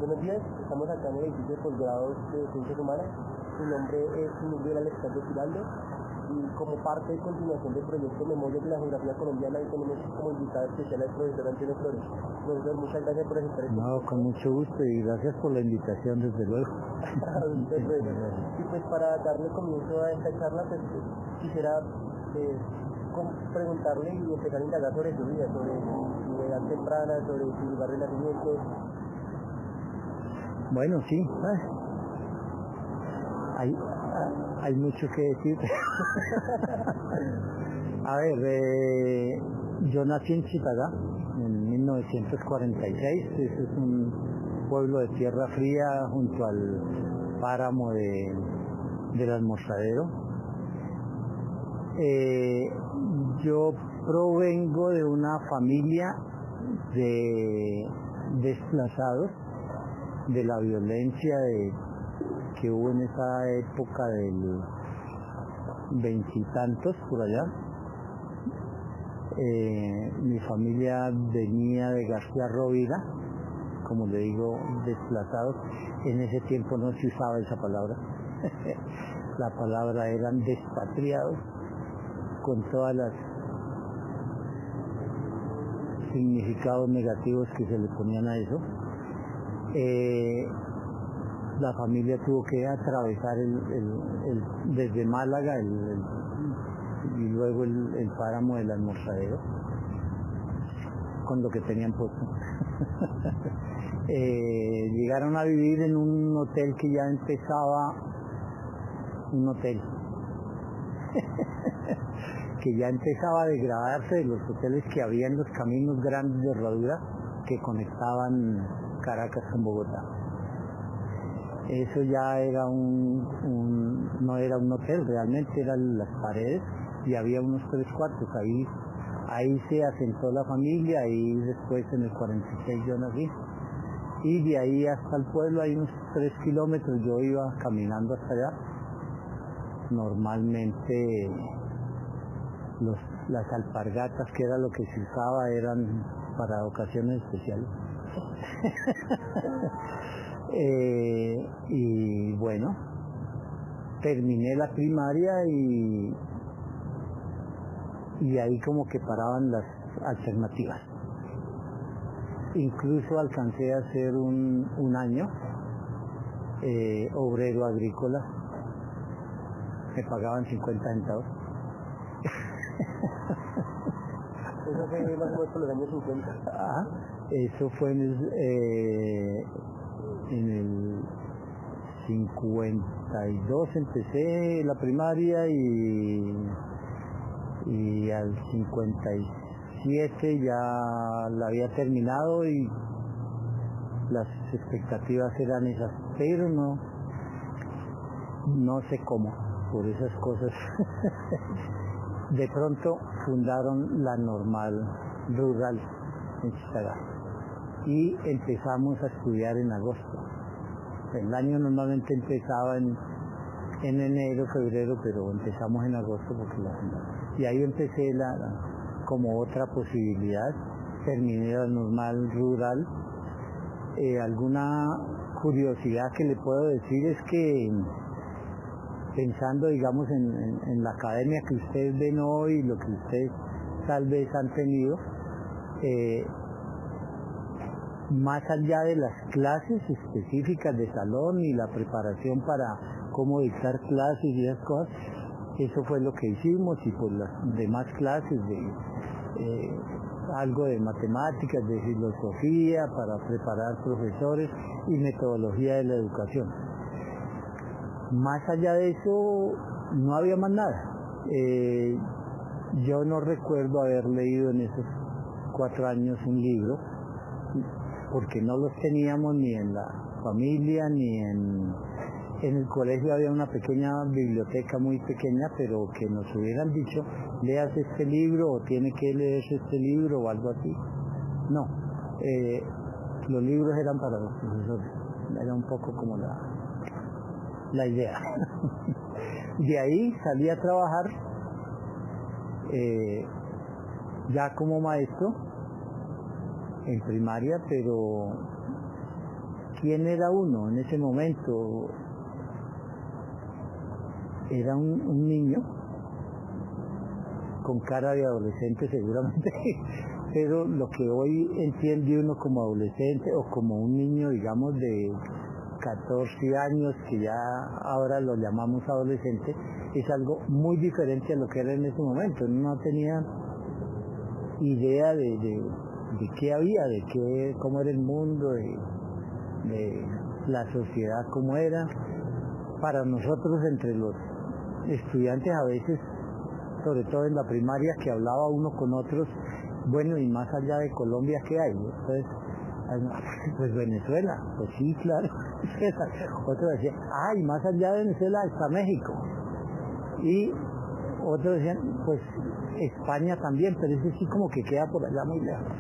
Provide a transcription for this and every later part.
Buenos días, estamos acá en el edificio de posgrados de Ciencias Humanas. Mi nombre es Miguel Alexander Giraldo y como parte de continuación del proyecto Memorias de la Geografía Colombiana y tenemos como invitada especial al profesor Antonio Flores. Profesor, muchas gracias por estar aquí. No, con mucho gusto y gracias por la invitación, desde luego. Y pues para darle comienzo a esta charla, pues quisiera preguntarle y empezar a indagar sobre su vida, sobre su edad temprana, sobre su lugar de nacimiento. Bueno, sí, hay mucho que decir. A ver, yo nací en Chitagá en 1946, ese es un pueblo de tierra fría junto al páramo del Almorzadero. Yo provengo de una familia de desplazados de la violencia que hubo en esa época del veintitantos por allá. Mi familia venía de García Rovira, como le digo, desplazados. En ese tiempo no se usaba esa palabra. La palabra eran despatriados, con todas las significados negativos que se le ponían a eso. La familia tuvo que atravesar desde Málaga y luego el páramo del Almorzadero con lo que tenían puesto. Llegaron a vivir en un hotel que ya empezaba, un hotel que ya empezaba a degradarse de los hoteles que había en los caminos grandes de herradura que conectaban Caracas con Bogotá. Eso ya era no era un hotel, realmente eran las paredes y había unos 3 cuartos. Ahí se asentó la familia y después en el 46 yo nací. Y de ahí hasta el pueblo hay unos 3 kilómetros, yo iba caminando hasta allá. Normalmente las alpargatas, que era lo que se usaba, eran para ocasiones especiales. Y bueno, terminé la primaria y ahí como que paraban las alternativas. Incluso alcancé a hacer un año obrero agrícola. Me pagaban 50 centavos. Eso fue más o menos por los años 50. Eso fue en el 52 empecé la primaria y al 57 ya la había terminado y las expectativas eran esas, pero no sé cómo, por esas cosas. De pronto fundaron la Normal Rural en Chitagá y empezamos a estudiar en agosto. El año normalmente empezaba en enero, febrero, pero empezamos en agosto porque la fundamos. Y ahí empecé como otra posibilidad. Terminé la Normal Rural. Alguna curiosidad que le puedo decir es que pensando, digamos, en la academia que ustedes ven hoy, lo que ustedes tal vez han tenido, más allá de las clases específicas de salón y la preparación para cómo dictar clases y esas cosas, eso fue lo que hicimos, y por las demás clases de algo de matemáticas, de filosofía, para preparar profesores y metodología de la educación. Más allá de eso, no había más nada. Yo no recuerdo haber leído en esos 4 años un libro, porque no los teníamos ni en la familia, ni en el colegio. Había una pequeña biblioteca muy pequeña, pero que nos hubieran dicho, leas este libro, o tiene que leerse este libro, o algo así. No, los libros eran para los profesores. Era un poco como la idea. De ahí salí a trabajar ya como maestro en primaria, pero ¿quién era uno en ese momento? Era un niño con cara de adolescente seguramente, pero lo que hoy entiende uno como adolescente o como un niño, digamos, de 14 años, que ya ahora lo llamamos adolescente, es algo muy diferente a lo que era en ese momento. No tenía idea de qué había, cómo era el mundo, de la sociedad cómo era. Para nosotros, entre los estudiantes, a veces, sobre todo en la primaria, que hablaba uno con otros, bueno, y más allá de Colombia, ¿qué hay? Entonces, pues Venezuela, pues sí, claro. Otros decían, y más allá de Venezuela está México. Y otros decían, pues España también, pero ese sí como que queda por allá muy lejos,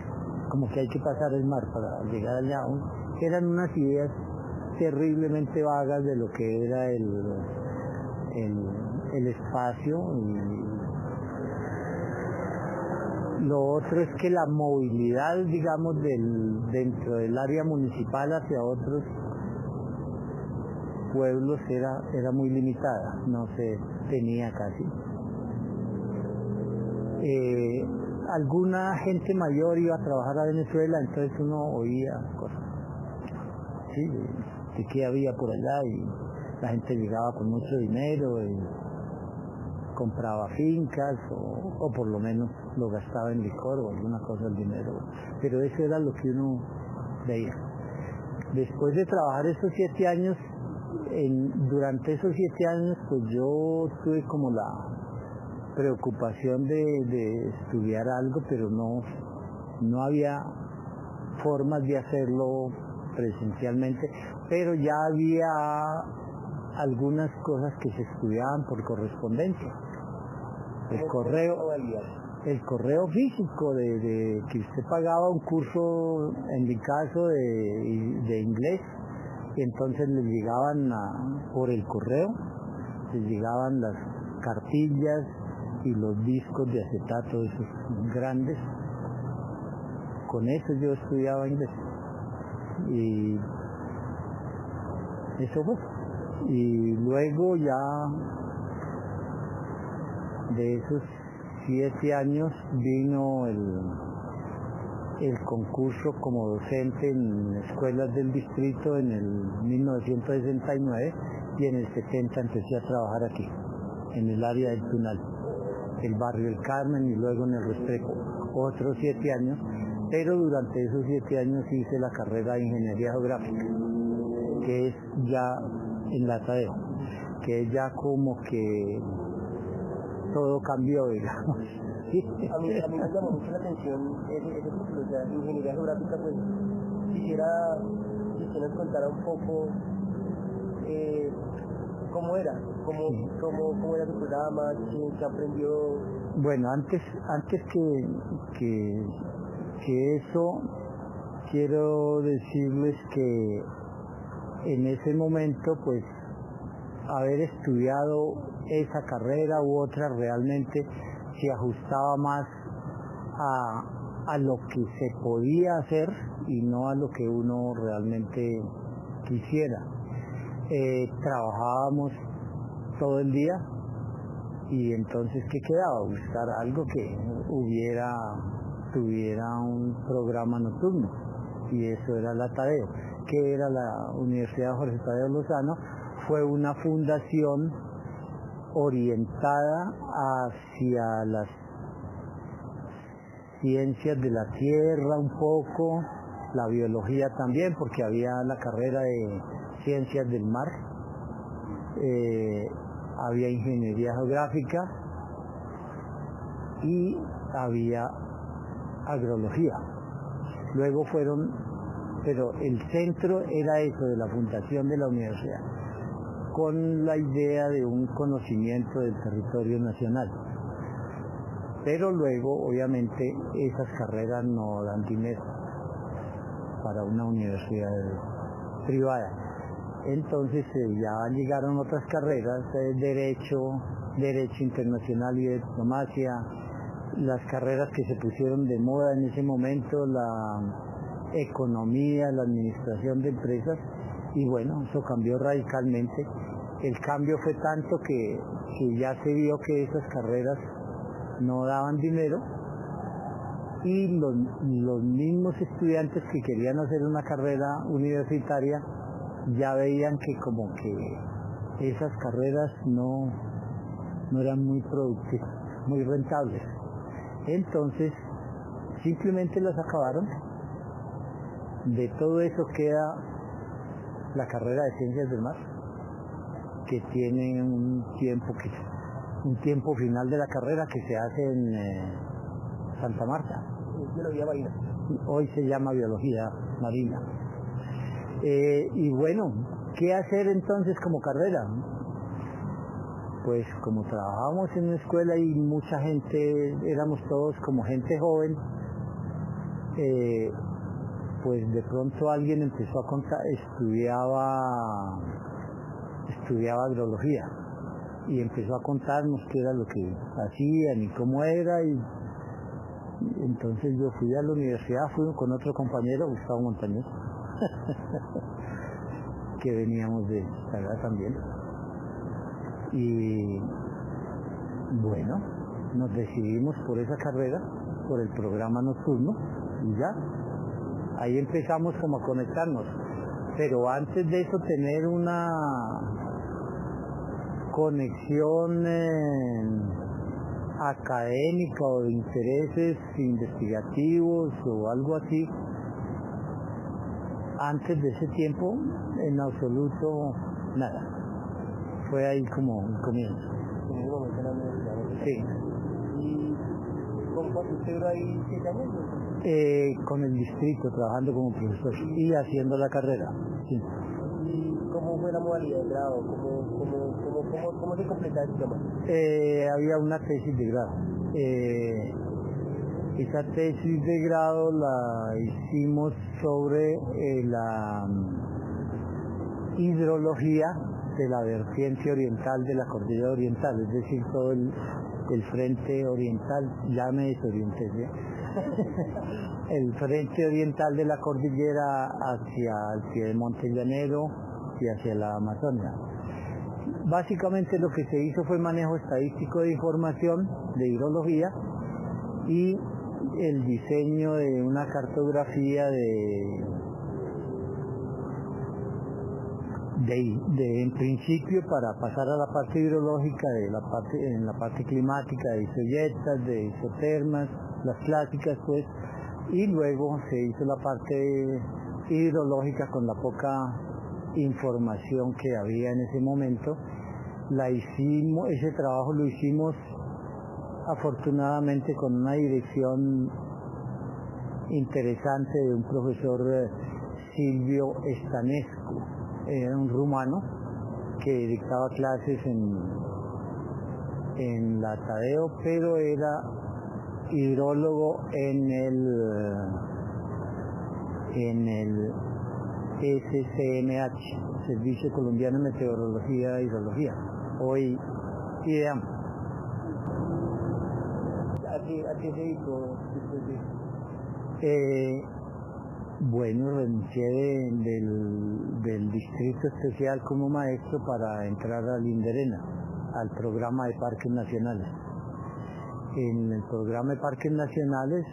como que hay que pasar el mar para llegar allá. Eran unas ideas terriblemente vagas de lo que era el espacio. Y lo otro es que la movilidad, digamos, dentro del área municipal hacia otros pueblos era muy limitada, no se tenía casi. Alguna gente mayor iba a trabajar a Venezuela, entonces uno oía cosas, ¿sí? De qué había por allá, y la gente llegaba con mucho dinero y compraba fincas o por lo menos lo gastaba en licor o alguna cosa el dinero, pero eso era lo que uno veía. Después de trabajar esos 7 años, durante esos 7 años, pues yo tuve como la preocupación de estudiar algo, pero no había formas de hacerlo presencialmente, pero ya había algunas cosas que se estudiaban por correspondencia. El correo físico de que usted pagaba un curso, en mi caso, de inglés, y entonces les llegaban por el correo, les llegaban las cartillas y los discos de acetato, esos grandes. Con eso yo estudiaba inglés. Y eso fue. Y luego ya de esos 7 años vino el concurso como docente en escuelas del distrito en el 1969, y en el 70 empecé a trabajar aquí, en el área del Tunal, el barrio del Carmen, y luego en el Restrepo, otros 7 años, pero durante esos 7 años hice la carrera de Ingeniería Geográfica, que es ya en la Tadeo, que es ya como que todo cambió, digamos. Sí. A mí me llamó mucho la atención ese título, o sea, Ingeniería Geográfica. Pues quisiera que usted nos contara un poco cómo era tu programa, qué aprendió. Bueno, antes que eso, quiero decirles que en ese momento, pues, haber estudiado esa carrera u otra realmente se ajustaba más a lo que se podía hacer y no a lo que uno realmente quisiera. Trabajábamos todo el día, y entonces ¿qué quedaba? Buscar algo que tuviera un programa nocturno, y eso era la Tadeo, que era la Universidad Jorge Tadeo Lozano. Fue una fundación orientada hacia las ciencias de la tierra un poco, la biología también, porque había la carrera de ciencias del mar, había ingeniería geográfica y había agrología. Luego pero el centro era eso, de la fundación de la universidad, con la idea de un conocimiento del territorio nacional. Pero luego, obviamente, esas carreras no dan dinero para una universidad privada. Entonces ya llegaron otras carreras, derecho internacional y de diplomacia, las carreras que se pusieron de moda en ese momento, la economía, la administración de empresas, y bueno, eso cambió radicalmente. El cambio fue tanto que ya se vio que esas carreras no daban dinero, y los mismos estudiantes que querían hacer una carrera universitaria ya veían que como que esas carreras no eran muy productivas, muy rentables. Entonces simplemente las acabaron. De todo eso queda la carrera de Ciencias del Mar, que tiene un tiempo final de la carrera que se hace en Santa Marta. Biología marina. Hoy se llama Biología Marina. Y bueno, ¿qué hacer entonces como carrera? Pues como trabajábamos en una escuela y mucha gente, éramos todos como gente joven, pues de pronto alguien empezó a contar, estudiaba agrología, y empezó a contarnos qué era lo que hacían y cómo era, y entonces yo fui a la universidad, fui con otro compañero, Gustavo Montañez, que veníamos de allá también, y bueno, nos decidimos por esa carrera, por el programa nocturno, y ya, ahí empezamos como a conectarnos, pero antes de eso tener una conexión académica o de intereses investigativos o algo así, antes de ese tiempo, en absoluto nada. Fue ahí como un comienzo. En ese momento en la universidad. Sí. ¿Y con cuánto usted duró ahí 7 años? Con el distrito, trabajando como profesor y haciendo la carrera. Sí. ¿Y cómo fue la modalidad de grado? ¿Cómo se completa el tema? Había una tesis de grado. Esa tesis de grado la hicimos sobre la hidrología de la vertiente oriental de la cordillera oriental, es decir, todo el frente oriental, ya me desorienté, ¿sí? El frente oriental de la cordillera hacia el Piedemonte Llanero y hacia la Amazonia. Básicamente lo que se hizo fue manejo estadístico de información de hidrología y el diseño de una cartografía en principio para pasar a la parte hidrológica, en la parte climática, de isoyetas, de isotermas, las clásicas pues, y luego se hizo la parte hidrológica con la poca información que había en ese momento. Ese trabajo lo hicimos afortunadamente con una dirección interesante de un profesor Silvio Estanescu, era un rumano que dictaba clases en la Tadeo, pero era hidrólogo en el SCMH, Servicio Colombiano de Meteorología e Hidrología, hoy IDEAM. ¿A qué se dedicó después de eso? Bueno, renuncié del distrito especial como maestro para entrar al INDERENA, al programa de parques nacionales. En el programa de parques nacionales,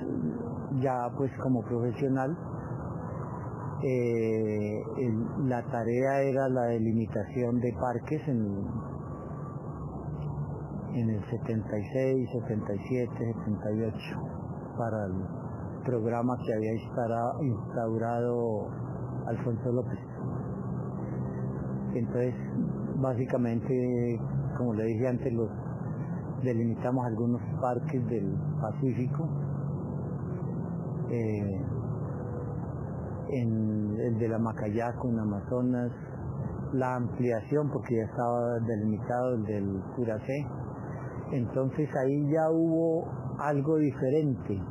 ya pues como profesional, la tarea era la delimitación de parques en el 76, 77, 78, para el programa que había instaurado Alfonso López. Entonces, básicamente, como le dije antes, delimitamos algunos parques del Pacífico, en el de la Macayaco, en Amazonas, la ampliación, porque ya estaba delimitado el del Curacé. Entonces ahí ya hubo algo diferente.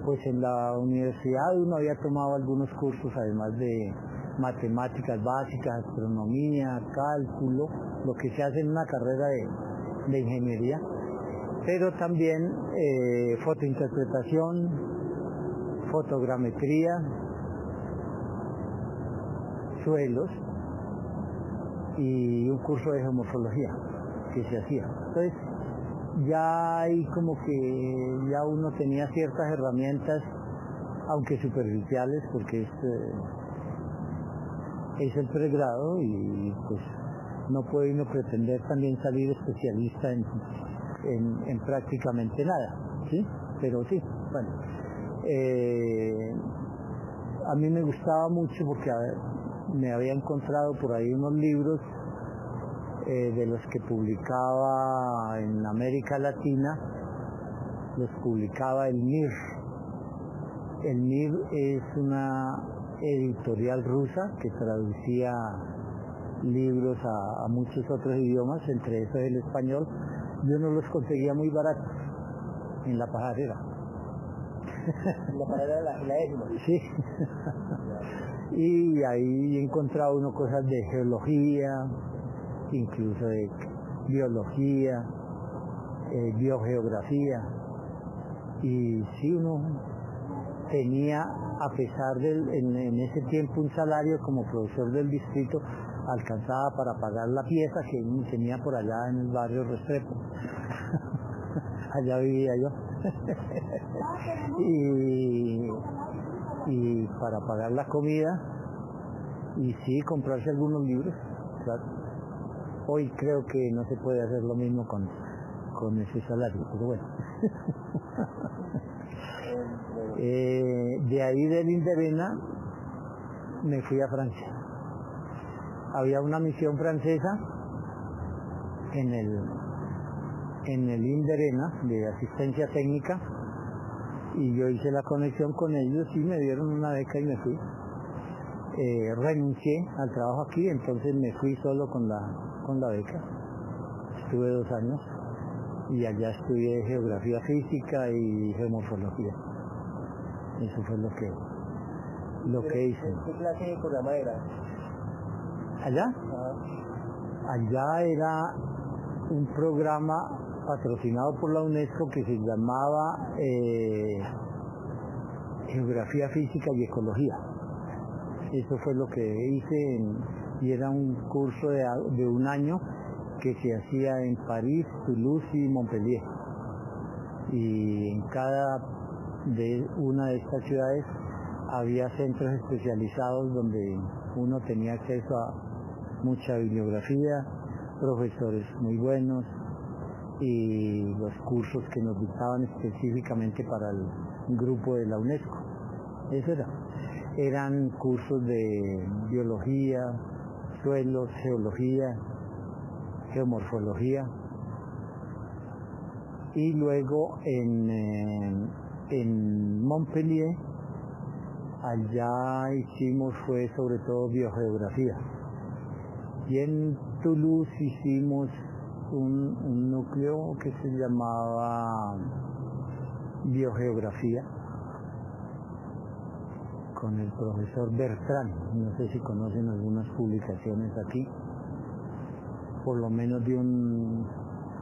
Pues en la universidad uno había tomado algunos cursos, además de matemáticas básicas, astronomía, cálculo, lo que se hace en una carrera de ingeniería, pero también fotointerpretación, fotogrametría, suelos y un curso de geomorfología que se hacía. Entonces ya ahí como que ya uno tenía ciertas herramientas, aunque superficiales, porque es el pregrado y pues no puede uno pretender también salir especialista en prácticamente nada, ¿sí? Pero sí, bueno. A mí me gustaba mucho porque me había encontrado por ahí unos libros de los que publicaba en América Latina, los publicaba el MIR. El MIR es una editorial rusa que traducía libros a muchos otros idiomas, entre esos el español. Yo no los conseguía muy baratos en la pajarera. La pajarera la décima. Sí. Y ahí encontraba uno cosas de geología, incluso de biología, biogeografía. Y sí, uno tenía, a pesar en ese tiempo un salario como profesor del distrito, alcanzaba para pagar la pieza que tenía por allá en el barrio Restrepo. Allá vivía yo. y para pagar la comida y sí, comprarse algunos libros, claro. Hoy creo que no se puede hacer lo mismo con ese salario, pero bueno. De ahí del Inderena me fui a Francia. Había una misión francesa en el Inderena de asistencia técnica y yo hice la conexión con ellos y me dieron una beca y me fui. Renuncié al trabajo aquí, entonces me fui solo con la beca. Estuve 2 años y allá estudié geografía física y geomorfología. Eso fue lo que hice. ¿Qué clase de programa era? ¿Allá? Allá era un programa patrocinado por la UNESCO que se llamaba Geografía Física y Ecología. Eso fue lo que hice y era un curso de 1 año que se hacía en París, Toulouse y Montpellier. Y en cada una de estas ciudades había centros especializados donde uno tenía acceso a mucha bibliografía, profesores muy buenos y los cursos que nos dictaban específicamente para el grupo de la UNESCO. Eso eran cursos de biología, suelos, geología, geomorfología y luego en Montpellier allá hicimos fue sobre todo biogeografía y en Toulouse hicimos un núcleo que se llamaba biogeografía con el profesor Bertrand. No sé si conocen algunas publicaciones aquí, por lo menos de un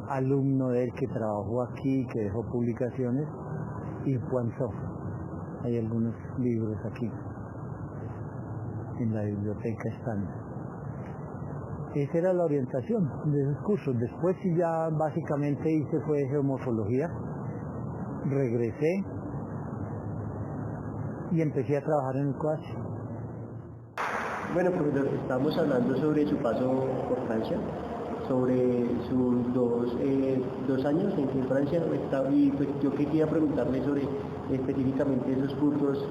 alumno de él que trabajó aquí, que dejó publicaciones, y Poinçon. Hay algunos libros aquí, en la biblioteca están. Esa era la orientación de esos cursos. Después sí ya básicamente hice fue geomorfología, regresé y empecé a trabajar en el COACH. Bueno, profesor, estamos hablando sobre su paso por Francia, sobre sus dos años en Francia, y pues yo quería preguntarle sobre específicamente esos cursos.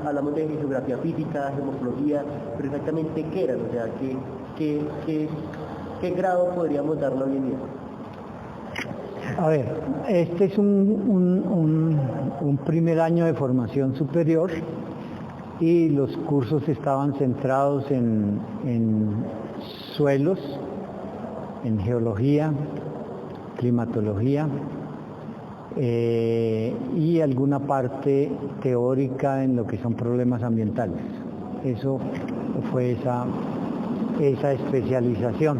Hablamos de geografía física, geomorfología, pero exactamente qué eran, o sea, qué grado podríamos darle hoy en día. A ver, este es un primer año de formación superior y los cursos estaban centrados en suelos, en geología, climatología y alguna parte teórica en lo que son problemas ambientales. Eso fue esa especialización.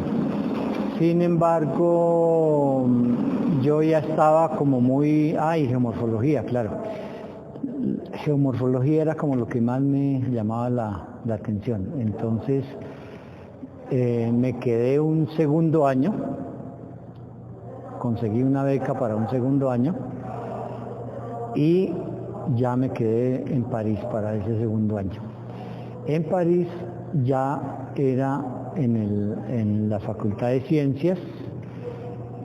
Sin embargo, yo ya estaba como muy, geomorfología, claro. Geomorfología era como lo que más me llamaba la atención. Entonces me quedé un segundo año, conseguí una beca para un segundo año y ya me quedé en París para ese segundo año. En París ya era en la Facultad de Ciencias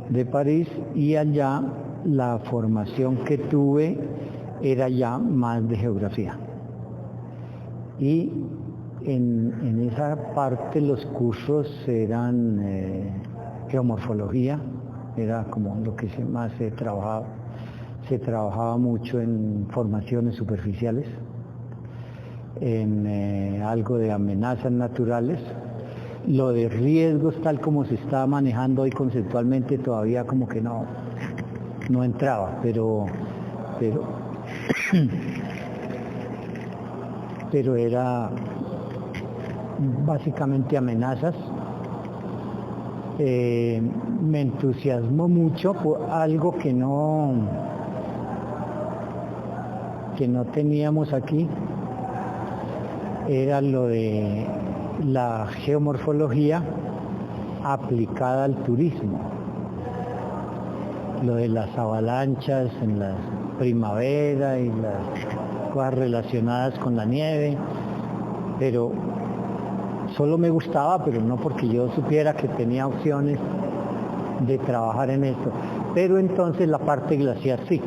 de París, y allá la formación que tuve era ya más de geografía. Y en esa parte los cursos eran geomorfología, era como lo que más se trabajaba. Se trabajaba mucho en formaciones superficiales, en algo de amenazas naturales. Lo de riesgos, tal como se está manejando hoy conceptualmente, todavía como que no entraba, pero era básicamente amenazas. Me entusiasmó mucho por algo que no teníamos aquí, era lo de la geomorfología aplicada al turismo, lo de las avalanchas en la primavera y las cosas relacionadas con la nieve, pero solo me gustaba, pero no porque yo supiera que tenía opciones de trabajar en esto. Pero entonces la parte glaciar sí,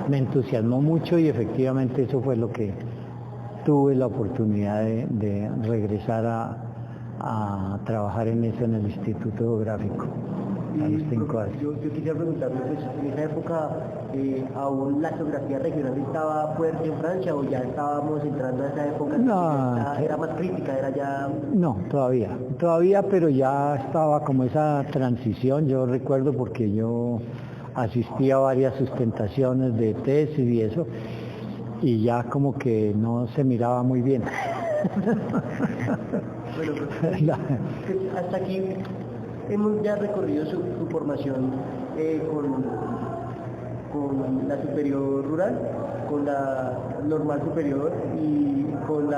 me entusiasmó mucho y efectivamente eso fue lo que tuve la oportunidad de regresar a trabajar en eso en el Instituto Geográfico a los 5 años. Yo quisiera preguntarle, pues, en esa época aún la geografía regional estaba fuerte en Francia, o ya estábamos entrando a esa época. No, era más crítica, era ya... No, todavía, pero ya estaba como esa transición. Yo recuerdo porque yo asistí a varias sustentaciones de tesis y eso, y ya como que no se miraba muy bien. Bueno, pues, hasta aquí hemos ya recorrido su formación con la superior rural, con la normal superior y con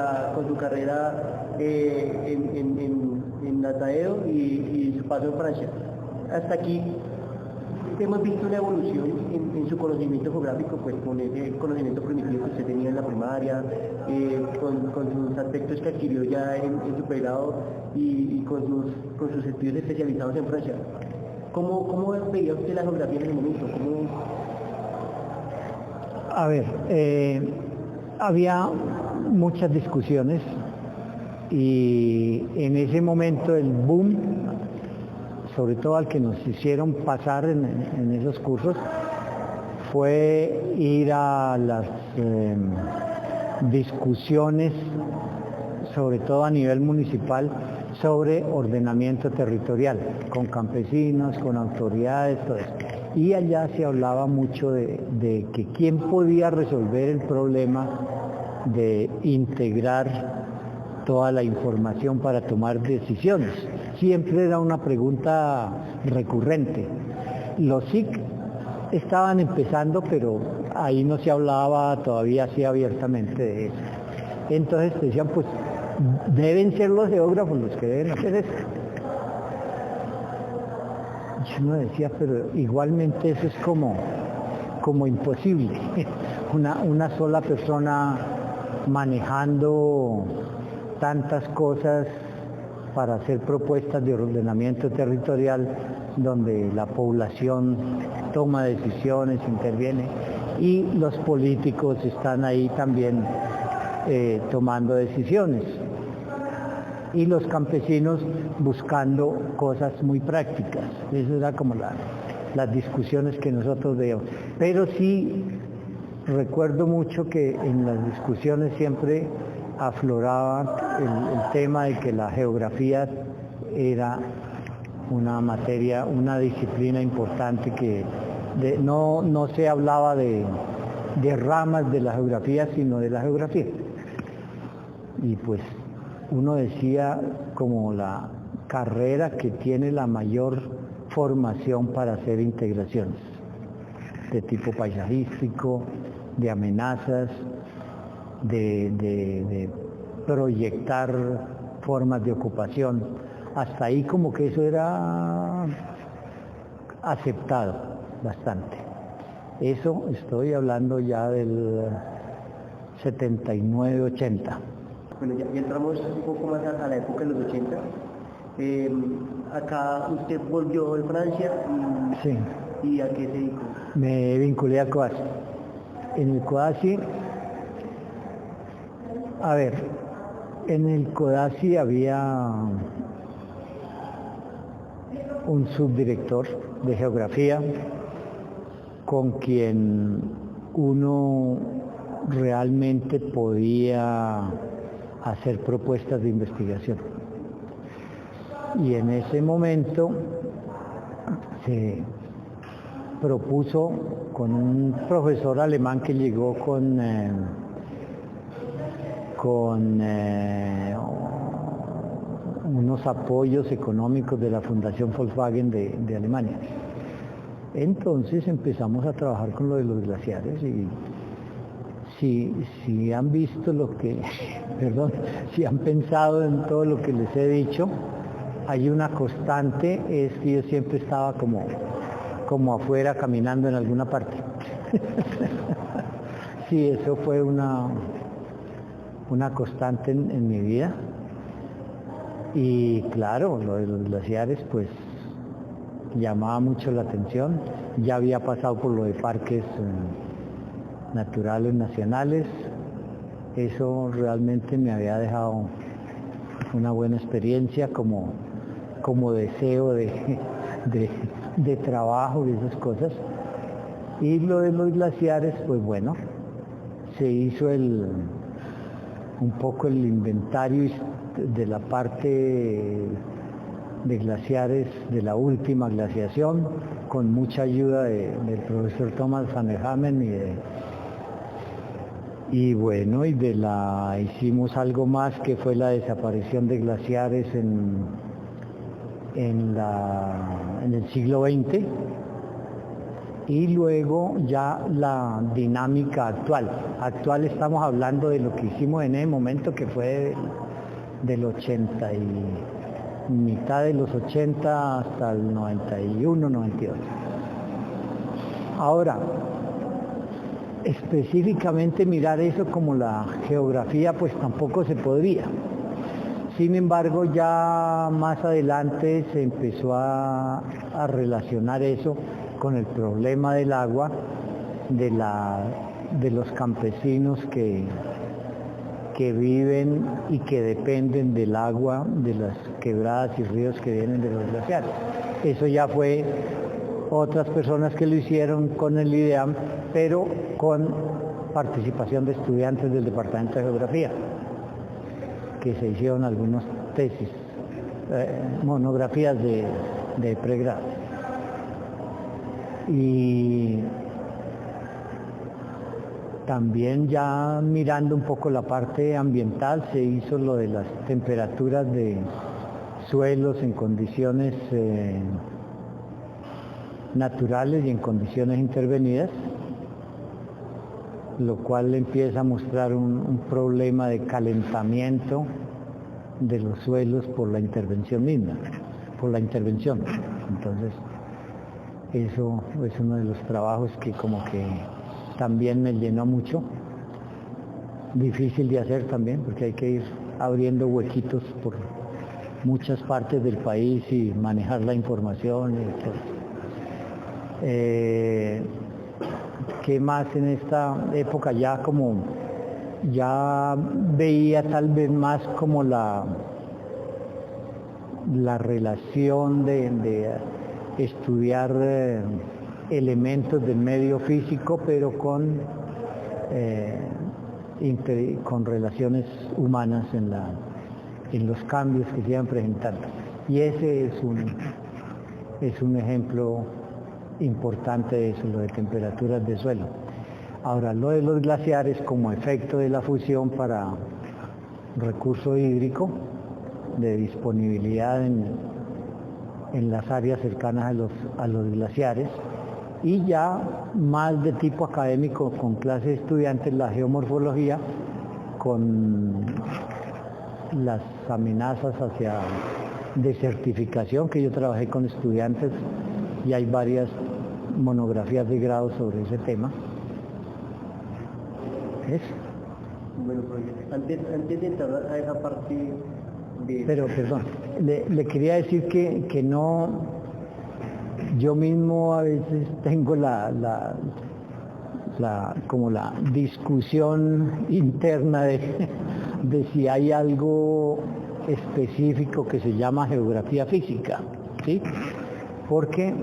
su carrera en la TAEO y su paso en Francia. Hasta aquí hemos visto una evolución en su conocimiento geográfico, pues con ese conocimiento primitivo que usted tenía en la primaria, con sus aspectos que adquirió ya en su pregrado y con sus estudios especializados en Francia. ¿Cómo veía usted la geografía en ese momento? A ver, había muchas discusiones y en ese momento el boom, sobre todo al que nos hicieron pasar en esos cursos, fue ir a las discusiones, sobre todo a nivel municipal, sobre ordenamiento territorial, con campesinos, con autoridades, todo eso. Y allá se hablaba mucho de que quién podía resolver el problema de integrar toda la información para tomar decisiones. Siempre era una pregunta recurrente. Los SIC estaban empezando, pero ahí no se hablaba todavía así abiertamente de eso. Entonces decían, pues deben ser los geógrafos los que deben hacer eso. Yo no decía, pero igualmente eso es como imposible. Una sola persona manejando tantas cosas para hacer propuestas de ordenamiento territorial donde la población toma decisiones, interviene, y los políticos están ahí también tomando decisiones, y los campesinos buscando cosas muy prácticas. Eso era como las discusiones que nosotros veíamos. Pero sí recuerdo mucho que en las discusiones siempre afloraba el tema de que la geografía era una materia, una disciplina importante, que no se hablaba de ramas de la geografía, sino de la geografía. Y pues uno decía, como la carrera que tiene la mayor formación para hacer integraciones de tipo paisajístico, de amenazas, de proyectar formas de ocupación. Hasta ahí como que eso era aceptado bastante. Eso estoy hablando ya del 79-80. Bueno, ya entramos un poco más a la época de los 80. Acá usted volvió de Francia y, sí. ¿Y a qué se dedicó? Me vinculé al COASI. En el COASI, a ver, en el CODASI había un subdirector de geografía con quien uno realmente podía hacer propuestas de investigación. Y en ese momento se propuso con un profesor alemán que llegó con unos apoyos económicos de la Fundación Volkswagen de Alemania. Entonces empezamos a trabajar con lo de los glaciares y si han visto lo que, perdón, si han pensado en todo lo que les he dicho, hay una constante, es que yo siempre estaba como afuera caminando en alguna parte. Sí, eso fue una constante en mi vida. Y claro, lo de los glaciares pues llamaba mucho la atención. Ya había pasado por lo de parques naturales nacionales. Eso realmente me había dejado una buena experiencia como deseo de trabajo y esas cosas. Y lo de los glaciares, pues bueno, se hizo un poco el inventario de la parte de glaciares de la última glaciación, con mucha ayuda del profesor Thomas van der Hamen y bueno, hicimos algo más que fue la desaparición de glaciares en el siglo XX y luego ya la dinámica actual. Actual estamos hablando de lo que hicimos en ese momento, que fue del 80 y mitad de los 80 hasta el 91, 92. Ahora, específicamente mirar eso como la geografía, pues tampoco se podría. Sin embargo, ya más adelante se empezó a relacionar eso con el problema del agua, de los campesinos que viven y que dependen del agua, de las quebradas y ríos que vienen de los glaciares. Eso ya fue otras personas que lo hicieron con el IDEAM, pero con participación de estudiantes del Departamento de Geografía, que se hicieron algunas tesis, monografías de pregrado. Y también ya mirando un poco la parte ambiental, se hizo lo de las temperaturas de suelos en condiciones naturales y en condiciones intervenidas, lo cual empieza a mostrar un problema de calentamiento de los suelos por la intervención misma, por la intervención. Entonces, eso es uno de los trabajos que como que también me llenó mucho, difícil de hacer también, porque hay que ir abriendo huequitos por muchas partes del país y manejar la información y todo. ¿Qué más en esta época? Ya veía tal vez más como la relación de estudiar elementos del medio físico, pero con relaciones humanas en los cambios que se iban presentando. Y ese es un ejemplo importante de eso, lo de temperaturas de suelo. Ahora, lo de los glaciares como efecto de la fusión para recurso hídrico, de disponibilidad en las áreas cercanas a los glaciares, y ya más de tipo académico con clases de estudiantes la geomorfología, con las amenazas hacia desertificación, que yo trabajé con estudiantes y hay varias monografías de grado sobre ese tema. ¿Es? Bueno, antes de entrar a esa parte de... Pero, perdón, le quería decir que no, yo mismo a veces tengo como la discusión interna de si hay algo específico que se llama geografía física, ¿sí? Porque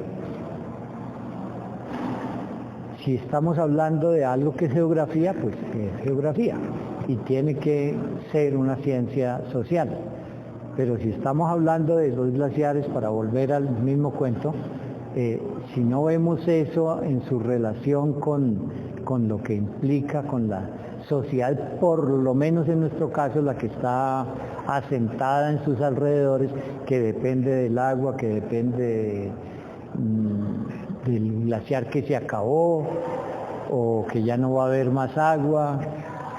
si estamos hablando de algo que es geografía, pues es geografía y tiene que ser una ciencia social. Pero si estamos hablando de los glaciares, para volver al mismo cuento, si no vemos eso en su relación con lo que implica, con la sociedad, por lo menos en nuestro caso, la que está asentada en sus alrededores, que depende del agua, que depende del glaciar que se acabó, o que ya no va a haber más agua,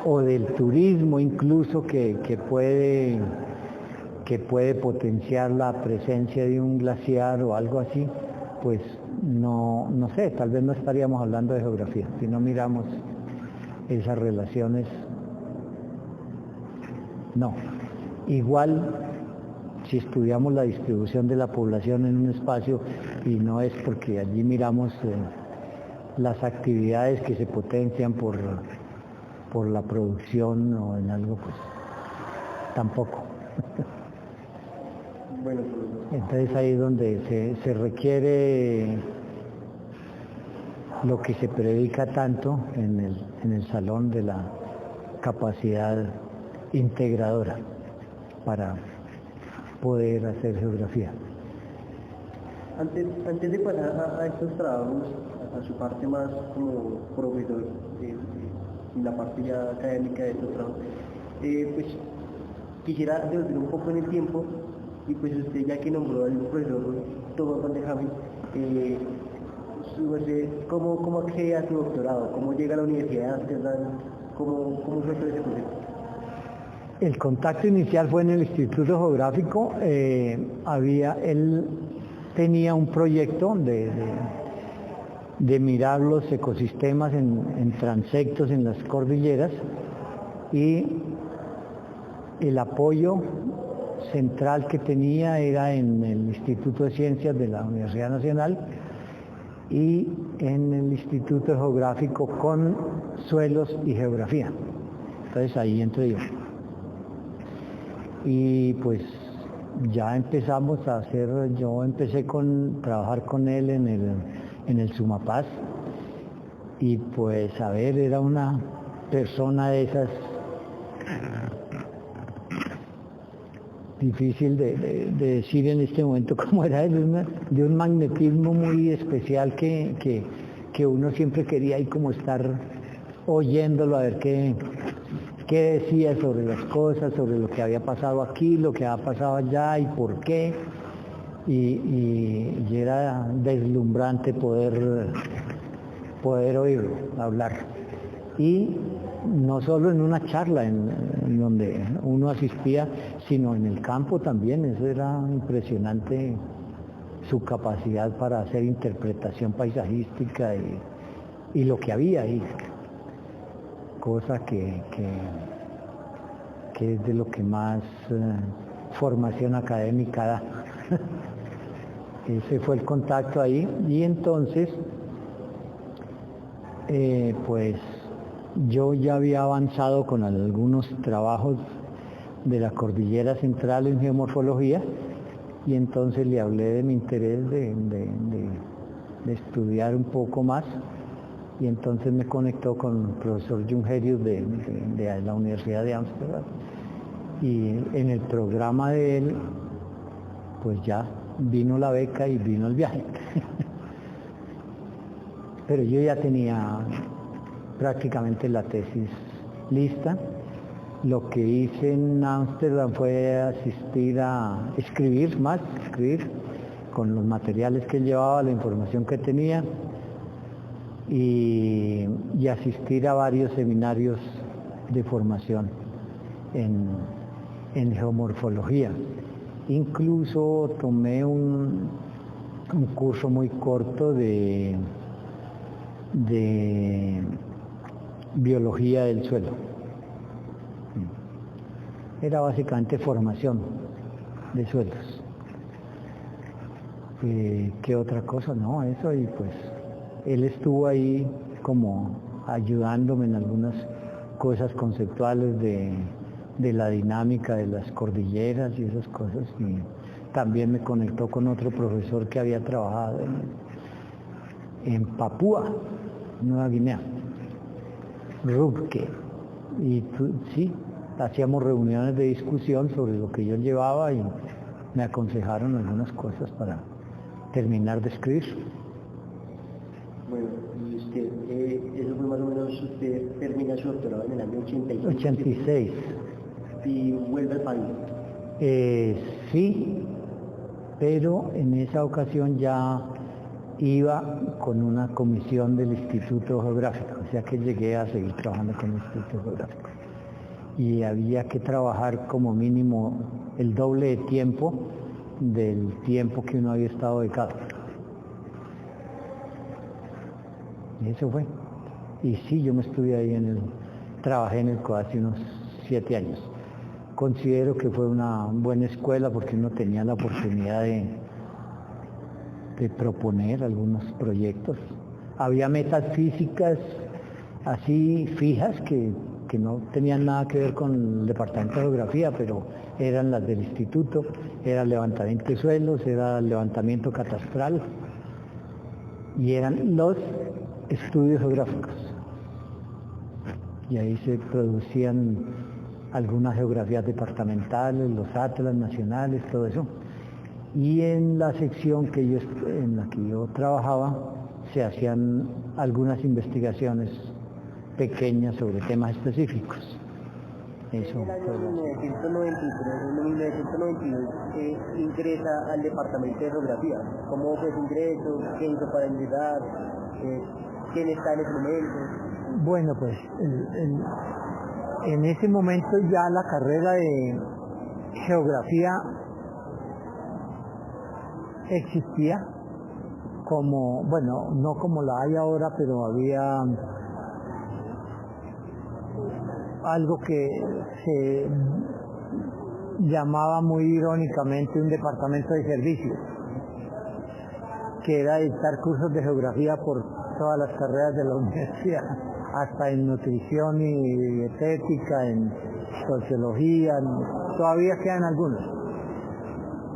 o del turismo incluso que puede potenciar la presencia de un glaciar o algo así, pues no sé, tal vez no estaríamos hablando de geografía, si no miramos esas relaciones. No, igual si estudiamos la distribución de la población en un espacio, y no es porque allí miramos las actividades que se potencian por la producción o en algo, pues tampoco. Bueno, entonces ahí es donde se requiere lo que se predica tanto en el salón, de la capacidad integradora para poder hacer geografía. Antes de pasar a estos trabajos, a su parte más como profesor, y la parte ya académica de estos trabajos, pues quisiera devolver un poco en el tiempo, y pues usted, ya que nombró al profesor Tomás Van der Hamen, ¿cómo accede a su doctorado? ¿Cómo llega a la Universidad de Ámsterdam? ¿Cómo fue todo ese proceso? El contacto inicial fue en el Instituto Geográfico. Él tenía un proyecto de mirar los ecosistemas en transectos en las cordilleras, y el apoyo central que tenía era en el Instituto de Ciencias de la Universidad Nacional y en el Instituto Geográfico con Suelos y Geografía. Entonces ahí entré yo. Y pues ya empezamos a hacer, yo empecé trabajar con él en el Sumapaz, y pues a ver, era una persona de esas difícil de decir en este momento cómo era, de un magnetismo muy especial que uno siempre quería ahí como estar oyéndolo, a ver qué decía sobre las cosas, sobre lo que había pasado aquí, lo que había pasado allá y por qué, y era deslumbrante poder oírlo hablar. Y no solo en una charla en donde uno asistía, sino en el campo también. Eso era impresionante, su capacidad para hacer interpretación paisajística y lo que había ahí, cosa que es de lo que más formación académica da. Ese fue el contacto ahí, y entonces pues yo ya había avanzado con algunos trabajos de la Cordillera Central en geomorfología, y entonces le hablé de mi interés de estudiar un poco más, y entonces me conectó con el profesor Jungerius de la Universidad de Ámsterdam, y en el programa de él pues ya vino la beca y vino el viaje. Pero yo ya tenía prácticamente la tesis lista. Lo que hice en Ámsterdam fue asistir a escribir con los materiales que él llevaba, la información que tenía, y asistir a varios seminarios de formación en geomorfología. Incluso tomé un curso muy corto de biología del suelo. Era básicamente formación de suelos. ¿Qué otra cosa? No, eso, y pues él estuvo ahí como ayudándome en algunas cosas conceptuales de la dinámica de las cordilleras y esas cosas, y también me conectó con otro profesor que había trabajado en Papúa Nueva Guinea, Rubke, y sí, hacíamos reuniones de discusión sobre lo que yo llevaba y me aconsejaron algunas cosas para terminar de escribir. Bueno, y usted, eso fue más o menos, usted termina su doctorado en el año 86. Y vuelve al país. Sí, pero en esa ocasión ya iba con una comisión del Instituto Geográfico, o sea que llegué a seguir trabajando con el Instituto Geográfico. Y había que trabajar como mínimo el doble de tiempo del tiempo que uno había estado becado. Y eso fue. Y sí, yo me estuve ahí trabajé en el COASI unos 7 años. Considero que fue una buena escuela porque uno tenía la oportunidad de proponer algunos proyectos. Había metas físicas así fijas que no tenían nada que ver con el departamento de geografía, pero eran las del instituto, era el levantamiento de suelos, era el levantamiento catastral y eran los estudios geográficos. Y ahí se producían algunas geografías departamentales, los atlas nacionales, todo eso. Y en la sección en la que yo trabajaba se hacían algunas investigaciones pequeñas sobre temas específicos. Eso. En el año 1993, en 1992, ingresa al departamento de geografía. ¿Cómo fue su ingreso? ¿Qué hizo para ingresar? ¿Quién está en ese momento? Bueno, pues en ese momento ya la carrera de geografía existía como, bueno, no como la hay ahora, pero había algo que se llamaba muy irónicamente un departamento de servicios, que era dictar cursos de geografía por todas las carreras de la universidad, hasta en nutrición y dietética, en sociología, todavía quedan algunos.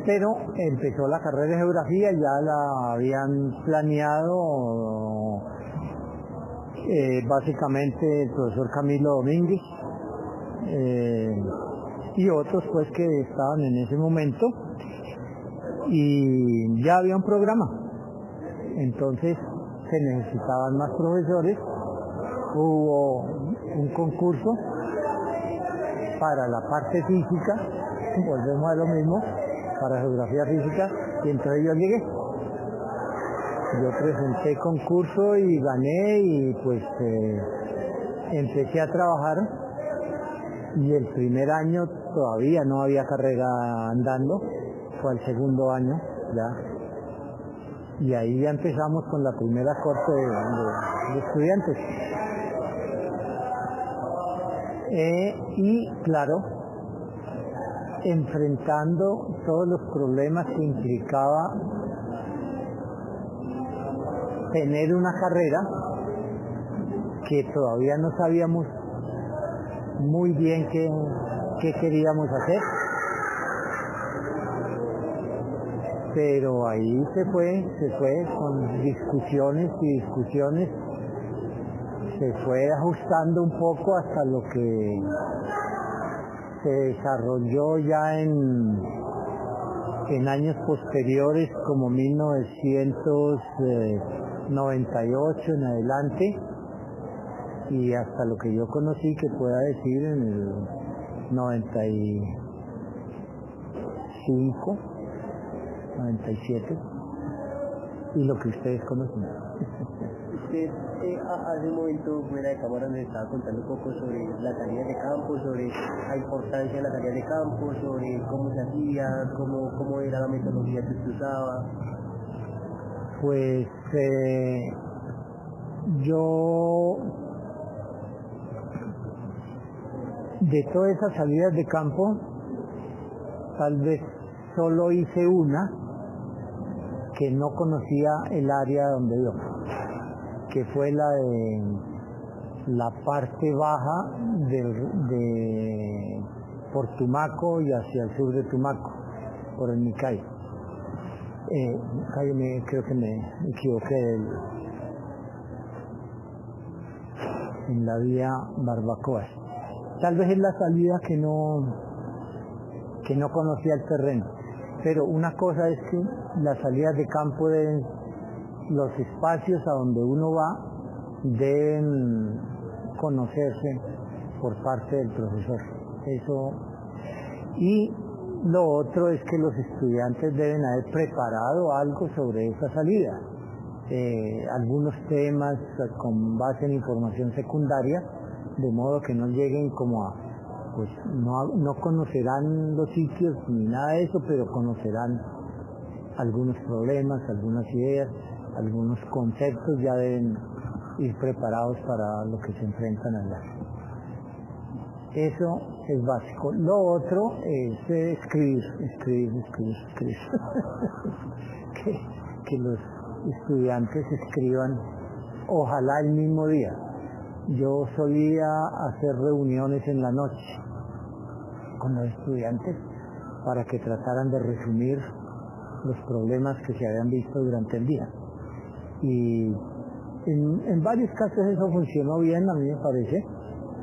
Pero empezó la carrera de geografía, ya la habían planeado básicamente el profesor Camilo Domínguez y otros pues que estaban en ese momento, y ya había un programa, entonces se necesitaban más profesores. Hubo un concurso para la parte física, volvemos a lo mismo, para geografía física, y entonces yo llegué. Yo presenté concurso y gané, y pues empecé a trabajar, y el primer año todavía no había carrera andando, fue el segundo año ya, y ahí ya empezamos con la primera corte de estudiantes. Y claro, enfrentando todos los problemas que implicaba tener una carrera que todavía no sabíamos muy bien qué queríamos hacer, pero ahí se fue con discusiones y discusiones, se fue ajustando un poco hasta lo que se desarrolló ya en años posteriores, como 1998 en adelante, y hasta lo que yo conocí, que pueda decir, en el 95, 97, y lo que ustedes conocen. Usted hace un momento fuera de cámara nos estaba contando un poco sobre las salidas de campo, sobre la importancia de las salidas de campo, sobre cómo se hacía, cómo era la metodología que usted usaba. Pues yo, de todas esas salidas de campo, tal vez solo hice una que no conocía el área donde yo, que fue la de la parte baja de por Tumaco y hacia el sur de Tumaco, por el Micay. Creo que me equivoqué en la vía Barbacoa. Tal vez es la salida que no conocía el terreno, pero una cosa es que las salidas de campo deben, los espacios a donde uno va deben conocerse por parte del profesor. Eso. Y lo otro es que los estudiantes deben haber preparado algo sobre esa salida. Algunos temas con base en información secundaria, de modo que no lleguen como a, pues no conocerán los sitios ni nada de eso, pero conocerán algunos problemas, algunas ideas, algunos conceptos, ya deben ir preparados para lo que se enfrentan allá. Eso es básico. Lo otro es escribir. que los estudiantes escriban, ojalá el mismo día. Yo solía hacer reuniones en la noche con los estudiantes para que trataran de resumir los problemas que se habían visto durante el día. Y en varios casos eso funcionó bien, a mí me parece,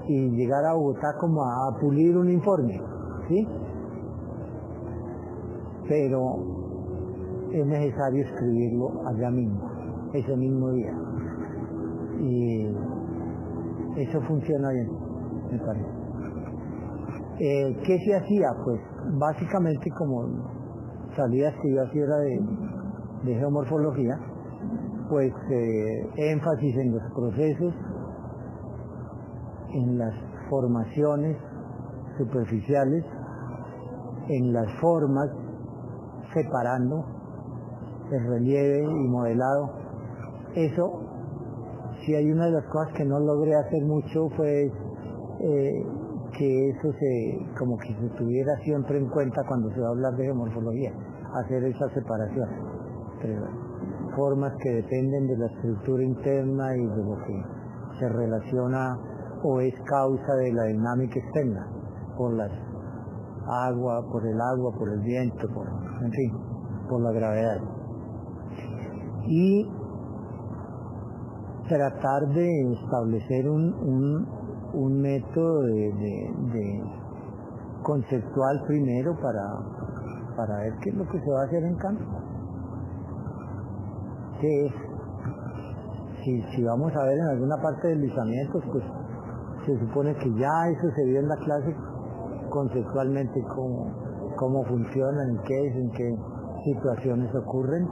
y llegar a Bogotá como a pulir un informe, ¿sí? Pero es necesario escribirlo allá mismo, ese mismo día. Y eso funciona bien, me parece. ¿Qué se hacía? Pues básicamente como salidas que yo hacía era de geomorfología, pues énfasis en los procesos, en las formaciones superficiales, en las formas, separando el relieve y modelado. Eso, si hay una de las cosas que no logré hacer mucho fue que eso como que se tuviera siempre en cuenta cuando se va a hablar de geomorfología, hacer esa separación entre formas que dependen de la estructura interna y de lo que se relaciona o es causa de la dinámica externa, por el agua, por el viento, en fin, por la gravedad. Y tratar de establecer un método de conceptual primero para ver qué es lo que se va a hacer en campo. Que si vamos a ver en alguna parte de deslizamientos, pues se supone que ya eso se vio en la clase conceptualmente, cómo funcionan, en qué situaciones ocurren,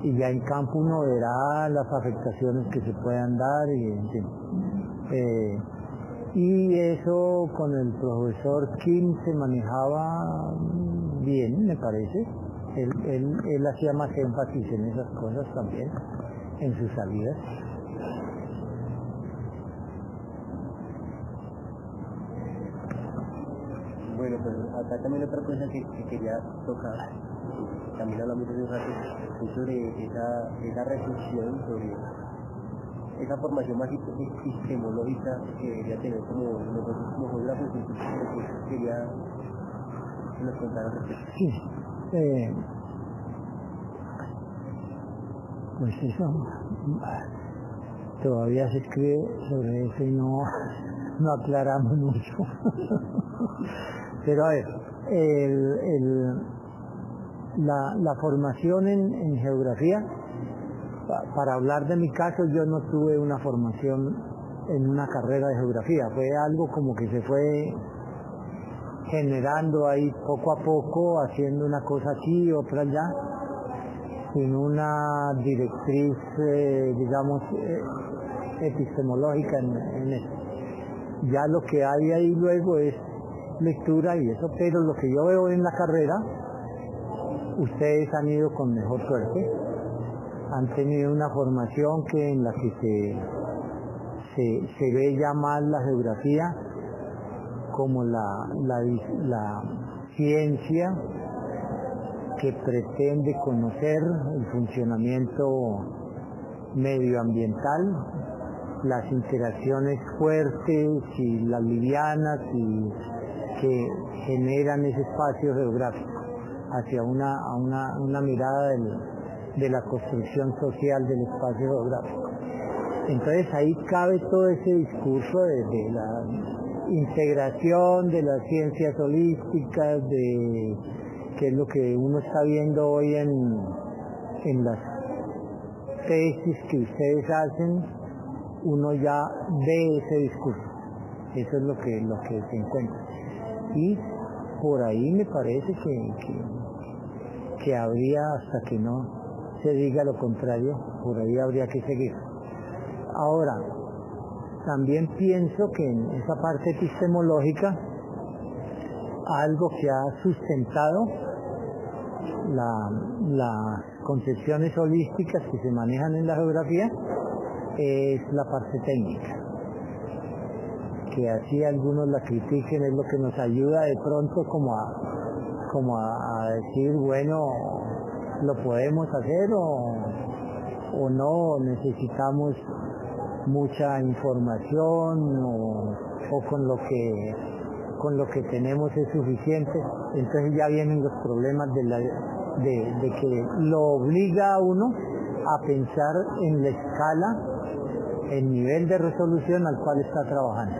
y ya en campo uno verá las afectaciones que se puedan dar, y en fin. Y eso con el profesor Kim se manejaba bien, me parece. Él hacía más énfasis en esas cosas también, en sus salidas. Bueno, pues acá también otra cosa que quería tocar, también hablamos de un rato, es sobre esa reflexión, sobre esa formación más epistemológica que debería tener como nosotros como geógrafos, que quería que nos contara respecto. Sí, pues eso, todavía se escribe sobre eso y no aclaramos mucho. Pero a ver, la formación en geografía, para hablar de mi caso, yo no tuve una formación en una carrera de geografía, fue algo como que se fue generando ahí poco a poco, haciendo una cosa aquí, otra allá, sin una directriz, digamos, epistemológica en eso. Ya lo que hay ahí luego es lectura y eso, pero lo que yo veo en la carrera, ustedes han ido con mejor suerte, han tenido una formación que en la que se ve ya más la geografía como la ciencia que pretende conocer el funcionamiento medioambiental, las interacciones fuertes y las livianas y que generan ese espacio geográfico hacia una mirada de la construcción social del espacio geográfico. Entonces ahí cabe todo ese discurso de la integración de las ciencias holísticas, de que es lo que uno está viendo hoy en las tesis que ustedes hacen, uno ya ve ese discurso. Eso es lo que se encuentra. Y por ahí me parece que habría, hasta que no se diga lo contrario, por ahí habría que seguir. Ahora, también pienso que en esa parte epistemológica, algo que ha sustentado las concepciones holísticas que se manejan en la geografía es la parte técnica. Que así algunos la critiquen, es lo que nos ayuda de pronto como a decir, bueno, lo podemos hacer o no, necesitamos mucha información o con lo que tenemos es suficiente. Entonces ya vienen los problemas de que lo obliga a uno a pensar en la escala, el nivel de resolución al cual está trabajando.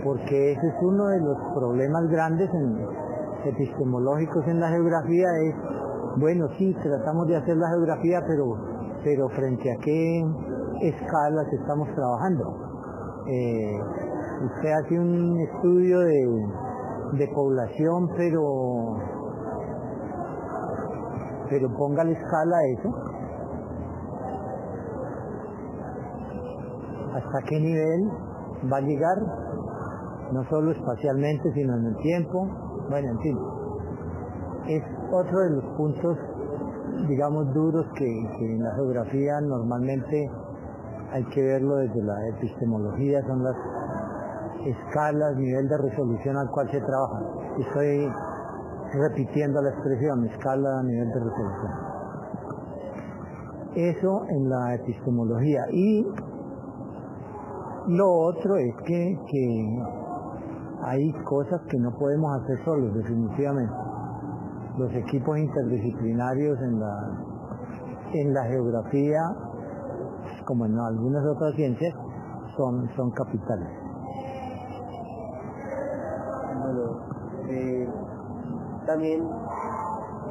Porque ese es uno de los problemas grandes epistemológicos en la geografía, es, bueno, sí, tratamos de hacer la geografía, pero frente a qué escalas estamos trabajando. Usted hace un estudio de población, pero ponga la escala a eso. ¿Hasta qué nivel va a llegar? No solo espacialmente, sino en el tiempo. Bueno, en fin. Es otro de los puntos, digamos, duros que en la geografía normalmente hay que verlo desde la epistemología, son las escalas, nivel de resolución al cual se trabaja. Estoy repitiendo la expresión, escala, nivel de resolución. Eso en la epistemología. Y lo otro es que hay cosas que no podemos hacer solos, definitivamente. Los equipos interdisciplinarios en la geografía, como en algunas otras ciencias, son capitales. Bueno, también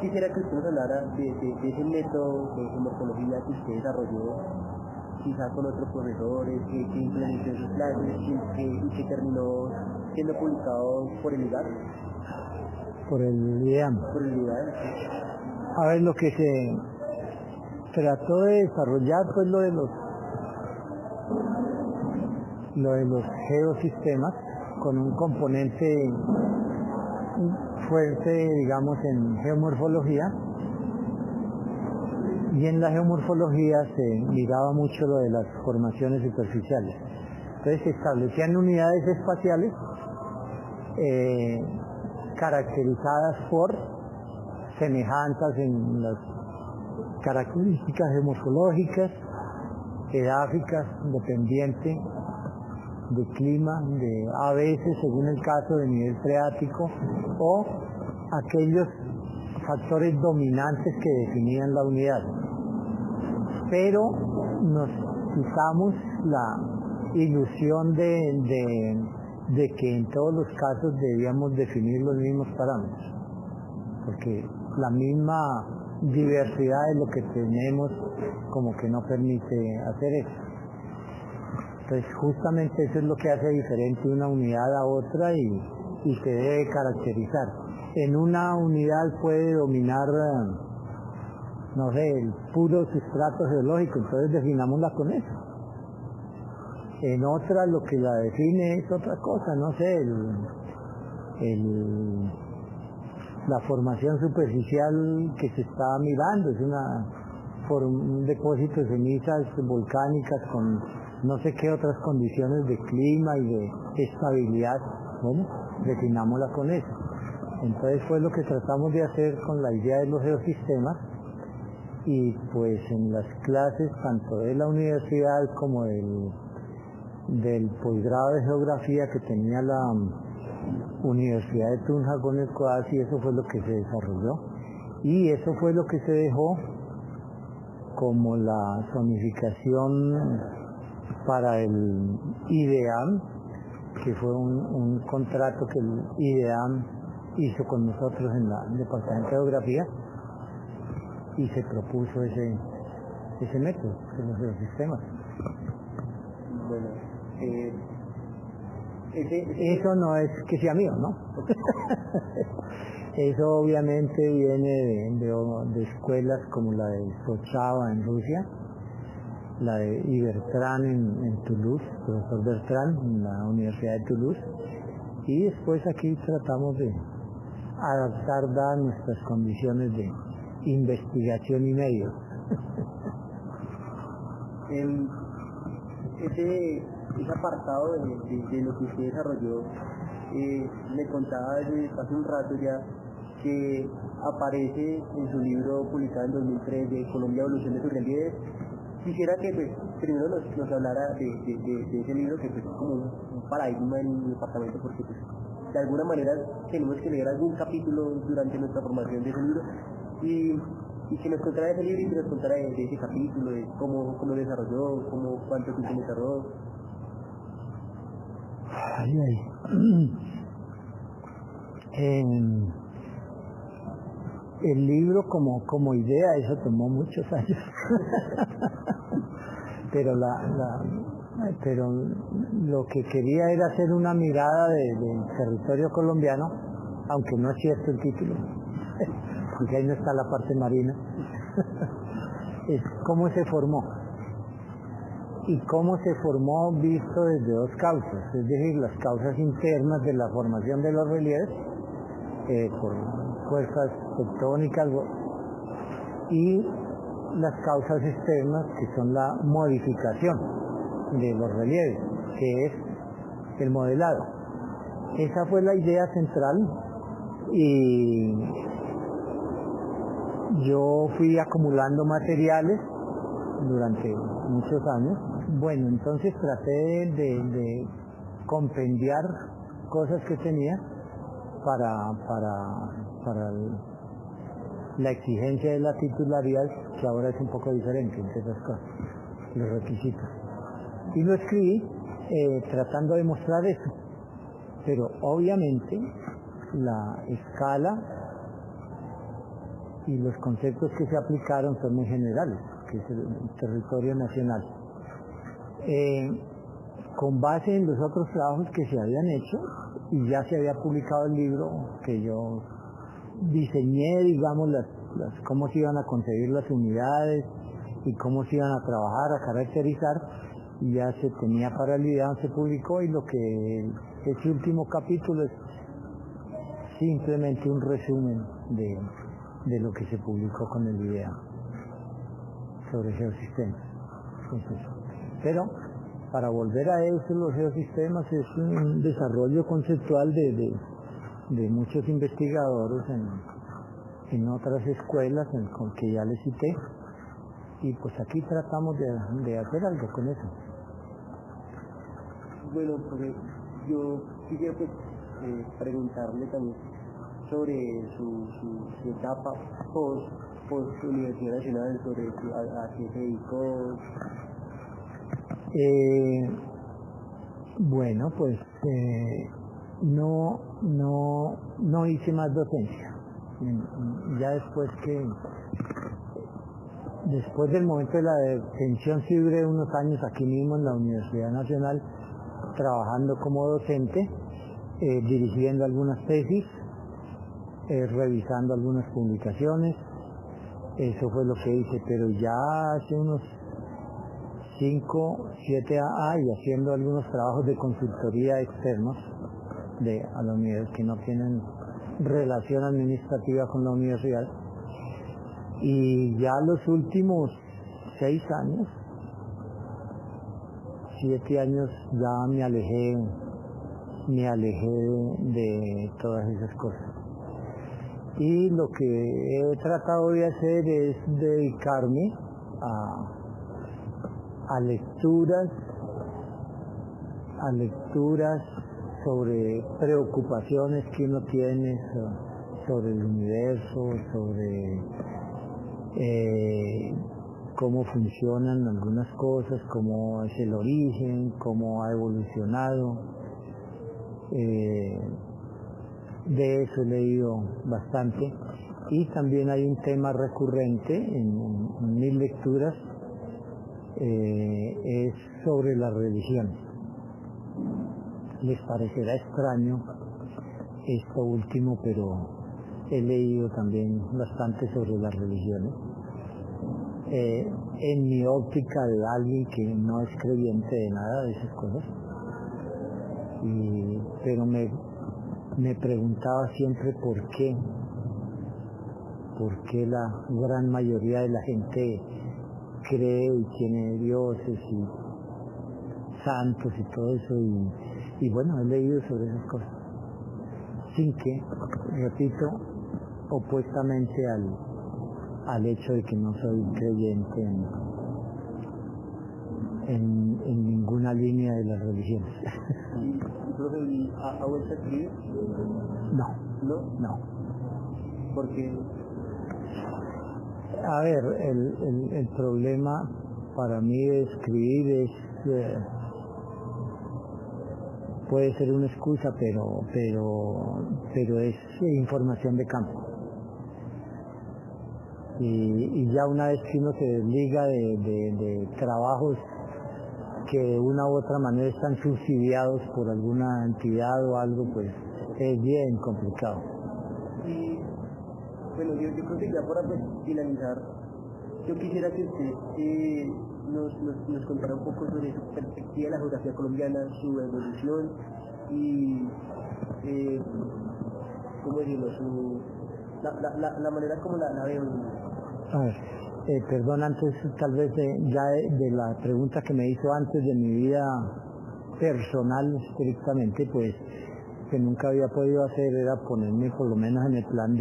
quisiera que usted nos hablara de ese método de morfología que usted desarrolló, quizá con otros profesores, que implementó en sus clases y que terminó siendo publicado por el IDAR. Por el IDEAM. Por el IDAR. A ver, lo que se trató de desarrollar fue lo de los geosistemas, con un componente fuerte, digamos, en geomorfología. Y en la geomorfología se miraba mucho lo de las formaciones superficiales. Entonces se establecían unidades espaciales caracterizadas por semejanzas en las características geomorfológicas, edáficas, dependiente de clima, a veces, según el caso, de nivel freático, o aquellos factores dominantes que definían la unidad. Pero nos quitamos la ilusión de que en todos los casos debíamos definir los mismos parámetros, porque la misma diversidad de lo que tenemos como que no permite hacer eso. Entonces justamente eso es lo que hace diferente una unidad a otra, y y se debe caracterizar. En una unidad puede dominar, no sé, el puro sustrato geológico, entonces definámosla con eso. En otra lo que la define es otra cosa, no sé, la formación superficial que se está mirando, es un depósito de cenizas volcánicas con no sé qué otras condiciones de clima y de estabilidad. Bueno, definámosla con eso. Entonces fue lo que tratamos de hacer con la idea de los geosistemas, y pues en las clases tanto de la universidad como del posgrado de geografía que tenía la Universidad de Tunja con el COAS, y eso fue lo que se desarrolló, y eso fue lo que se dejó como la zonificación para el IDEAM, que fue un contrato que el IDEAM hizo con nosotros en el Departamento de Geografía, y se propuso ese método de los geosistemas. Bueno, eso no es que sea mío, ¿no? Eso obviamente viene de escuelas como la de Sochava en Rusia, la de Bertrand en Toulouse, profesor Bertrand en la Universidad de Toulouse, y después aquí tratamos de adaptar dadas nuestras condiciones de investigación y medios. Ese apartado de lo que usted desarrolló, me contaba hace un rato ya que aparece en su libro publicado en 2003 de Colombia, evolución de sus relieves. Quisiera que pues, primero nos hablara de ese libro, que pues, es como un paradigma en el departamento, porque pues, de alguna manera tenemos que leer algún capítulo durante nuestra formación de ese libro, y que nos contara de ese libro y que nos contara de ese capítulo, de cómo lo desarrolló, cuánto tiempo le tardó. El libro como idea, eso tomó muchos años. pero lo que quería era hacer una mirada del territorio colombiano, aunque no es cierto el título, porque ahí no está la parte marina. Es cómo se formó, y cómo se formó visto desde dos causas, es decir, las causas internas de la formación de los relieves, por fuerzas tectónicas, y las causas externas, que son la modificación de los relieves, que es el modelado. Esa fue la idea central, y yo fui acumulando materiales durante muchos años. Bueno, entonces traté de compendiar cosas que tenía para la exigencia de la titularidad, que ahora es un poco diferente entre esas cosas, los requisitos. Y lo escribí tratando de mostrar eso, pero obviamente la escala y los conceptos que se aplicaron son muy generales, que es el territorio nacional. Con base en los otros trabajos que se habían hecho, y ya se había publicado el libro, que yo diseñé, digamos, cómo se iban a concebir las unidades y cómo se iban a trabajar, a caracterizar, y ya se tenía para el IDEAM, se publicó, y lo que ese último capítulo es simplemente un resumen de lo que se publicó con el IDEAM sobre geosistemas. Pero para volver a eso, los geosistemas es un desarrollo conceptual de muchos investigadores en otras escuelas con que ya les cité, y pues aquí tratamos de hacer algo con eso. Bueno, porque yo quisiera pues, preguntarle también sobre su etapa post Universidad Nacional, sobre a qué se dedicó. Bueno, pues no hice más docencia. Ya después del momento de la detención, sí duré unos años aquí mismo en la Universidad Nacional trabajando como docente, dirigiendo algunas tesis, revisando algunas publicaciones. Eso fue lo que hice, pero ya hace unos 5, 7 años haciendo algunos trabajos de consultoría externos a la universidad que no tienen relación administrativa con la universidad. Y ya los últimos 6 años, 7 años, ya me alejé de todas esas cosas. Y lo que he tratado de hacer es dedicarme a lecturas sobre preocupaciones que uno tiene sobre el universo, sobre cómo funcionan algunas cosas, cómo es el origen, cómo ha evolucionado. De eso he leído bastante, y también hay un tema recurrente en mis lecturas, es sobre la religión. Les parecerá extraño esto último, pero he leído también bastante sobre las religiones, en mi óptica de alguien que no es creyente de nada de esas cosas, pero me preguntaba siempre por qué la gran mayoría de la gente cree y tiene dioses y santos y todo eso, y bueno, he leído sobre esas cosas, sin que, repito, opuestamente al hecho de que no soy creyente en ninguna línea de las religiones. ¿Y profe, ha vuelto a escribir? No. Porque, a ver, el problema para mí de escribir es, puede ser una excusa, pero es información de campo. Y ya una vez que uno se desliga de trabajos que de una u otra manera están subsidiados por alguna entidad o algo, pues es bien complicado. Y bueno, yo creo que ya para finalizar, yo quisiera que usted nos contara un poco sobre su perspectiva de la geografía colombiana, su evolución y, ¿cómo decirlo?, la manera como la veo. A ver, perdón, antes tal vez de la pregunta que me hizo antes de mi vida personal estrictamente, pues que nunca había podido hacer era ponerme por lo menos en el plan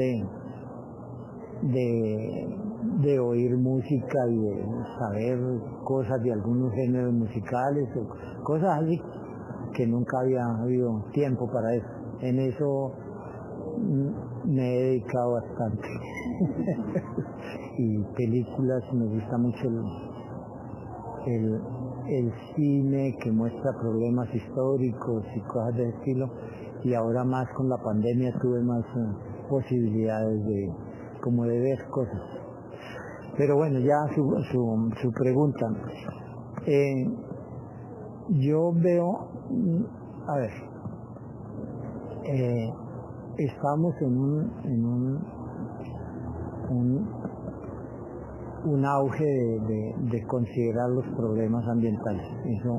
de oír música y de saber cosas de algunos géneros musicales o cosas así, que nunca había habido tiempo para eso. En eso me he dedicado bastante. Y películas, me gusta mucho el cine que muestra problemas históricos y cosas de estilo, y ahora más con la pandemia tuve más posibilidades de ver cosas. Pero bueno, ya su pregunta. Yo veo, a ver, estamos en un auge de considerar los problemas ambientales. Eso